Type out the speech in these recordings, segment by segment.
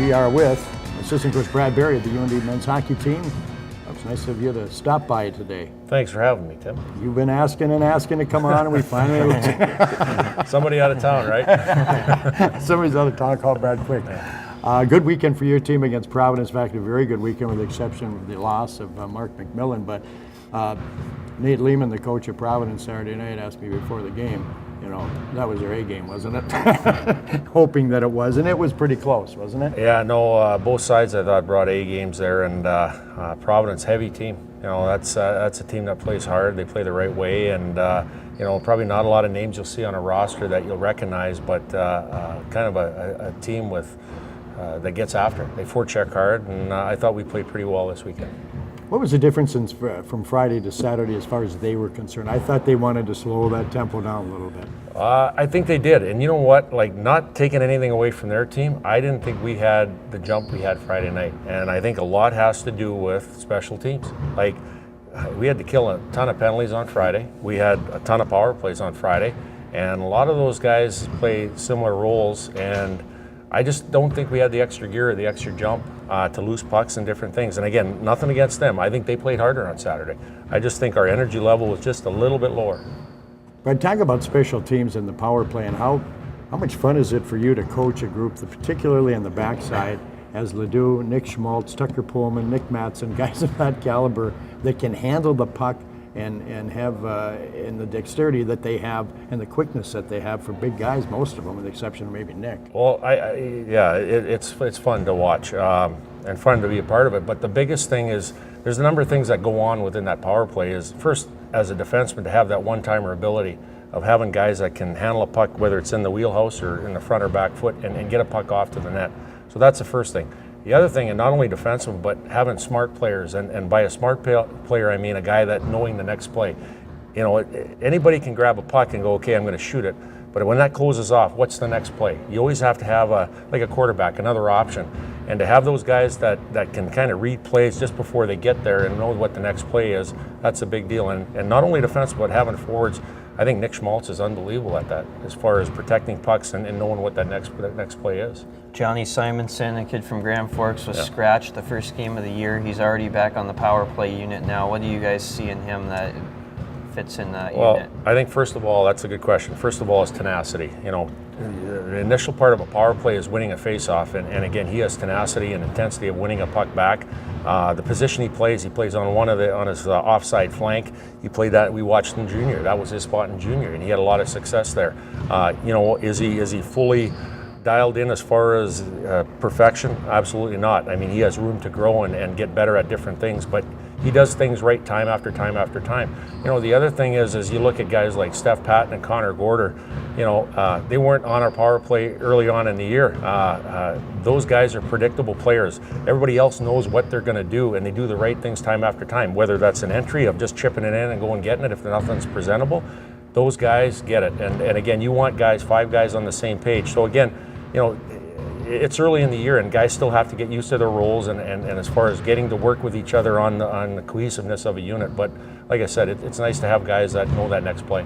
we are with Assistant Coach Brad Berry of the UND men's hockey team. It's nice of you to stop by today. Thanks for having me, Tim. You've been asking and asking to come on, and we finally... Somebody out of town, right? Somebody's out of town, call Brad quick. Good weekend for your team against Providence. In fact, a very good weekend with the exception of the loss of Mark McMillan. But Nate Lehman, the coach of Providence Saturday night, asked me before the game, you know, that was their A game, wasn't it? Hoping that it was, and it was pretty close, wasn't it? Yeah, no, both sides I thought brought A games there, and Providence, heavy team. You know, that's a team that plays hard. They play the right way, and you know, probably not a lot of names you'll see on a roster that you'll recognize, but kind of a team with that gets after it. They forecheck hard, and I thought we played pretty well this weekend. What was the difference from Friday to Saturday as far as they were concerned? I thought they wanted to slow that tempo down a little bit. I think they did, and you know what? Like, not taking anything away from their team, I didn't think we had the jump we had Friday night, and I think a lot has to do with special teams. Like, we had to kill a ton of penalties on Friday. We had a ton of power plays on Friday, and a lot of those guys play similar roles, and I just don't think we had the extra gear or the extra jump to lose pucks and different things. And again, nothing against them. I think they played harder on Saturday. I just think our energy level was just a little bit lower. But talk about special teams and the power play, and how much fun is it for you to coach a group, particularly on the backside, as Ledoux, Nick Schmaltz, Tucker Pullman, Nick Matson, guys of that caliber that can handle the puck and have in the dexterity that they have and the quickness that they have for big guys, most of them, with the exception of maybe Nick. Well, it's fun to watch and fun to be a part of it. But the biggest thing is there's a number of things that go on within that power play. Is first, as a defenseman, to have that one-timer ability of having guys that can handle a puck, whether it's in the wheelhouse or in the front or back foot, and get a puck off to the net. So that's the first thing. The other thing, and not only defensive, but having smart players, and by a smart player, I mean a guy that knowing the next play. You know, anybody can grab a puck and go, okay, I'm going to shoot it, but when that closes off, what's the next play? You always have to have like a quarterback, another option, and to have those guys that can kind of read plays just before they get there and know what the next play is, that's a big deal. And not only defensive, but having forwards. I think Nick Schmaltz is unbelievable at that, as far as protecting pucks and knowing what that next play is. Johnny Simonson, a kid from Grand Forks, was scratched the first game of the year. He's already back on the power play unit now. What do you guys see in him that fits in that unit? I think first of all, that's a good question. First of all is tenacity. You know, the initial part of a power play is winning a face-off, and again, he has tenacity and intensity of winning a puck back. The position he plays on his offside flank. He played that. We watched in junior. That was his spot in junior, and he had a lot of success there. You know, is he fully dialed in as far as perfection? Absolutely not. I mean, he has room to grow and get better at different things, but he does things right time after time after time. You know, the other thing is you look at guys like Steph Patton and Connor Gorder. You know, they weren't on our power play early on in the year. Those guys are predictable players. Everybody else knows what they're going to do, and they do the right things time after time, whether that's an entry of just chipping it in and going getting it if nothing's presentable. Those guys get it. And again, you want guys, 5 guys on the same page. So again, you know, it's early in the year, and guys still have to get used to their roles and as far as getting to work with each other on the cohesiveness of a unit. But like I said, it's nice to have guys that know that next play.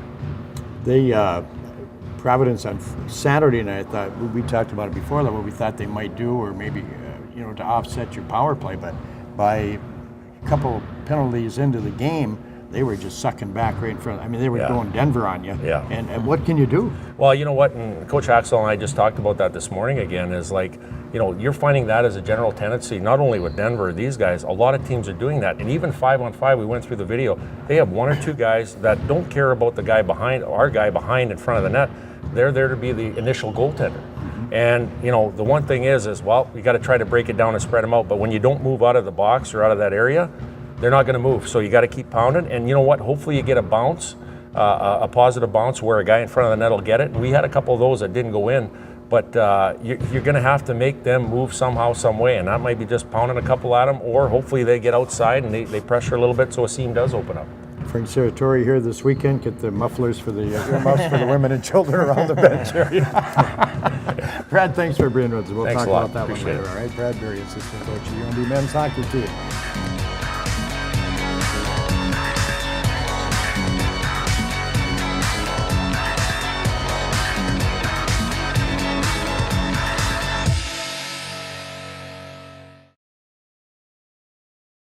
Providence on Saturday night, I thought we talked about it before, that what we thought they might do, or maybe you know, to offset your power play, but by a couple penalties into the game, they were just sucking back right in front. I mean, they were going Denver on you. Yeah. And what can you do? Well, you know what, and Coach Axel and I just talked about that this morning again, is like, you know, you're finding that as a general tendency, not only with Denver, these guys, a lot of teams are doing that. And even 5-on-5, we went through the video, they have 1 or 2 guys that don't care about the guy behind, our guy behind in front of the net. They're there to be the initial goaltender. Mm-hmm. And, you know, the one thing is well, you got to try to break it down and spread them out. But when you don't move out of the box or out of that area, they're not going to move. So you got to keep pounding. And you know what? Hopefully you get a bounce, a positive bounce where a guy in front of the net will get it. And we had a couple of those that didn't go in. But you're going to have to make them move somehow, some way. And that might be just pounding a couple at them, or hopefully they get outside and they pressure a little bit so a seam does open up. Frank Serratori here this weekend. Get the mufflers for the earmuffs for the women and children around the bench area. Brad, thanks for being with us. We'll talk about that one later. All right, Brad Berry, assistant coach of the UND men's hockey team.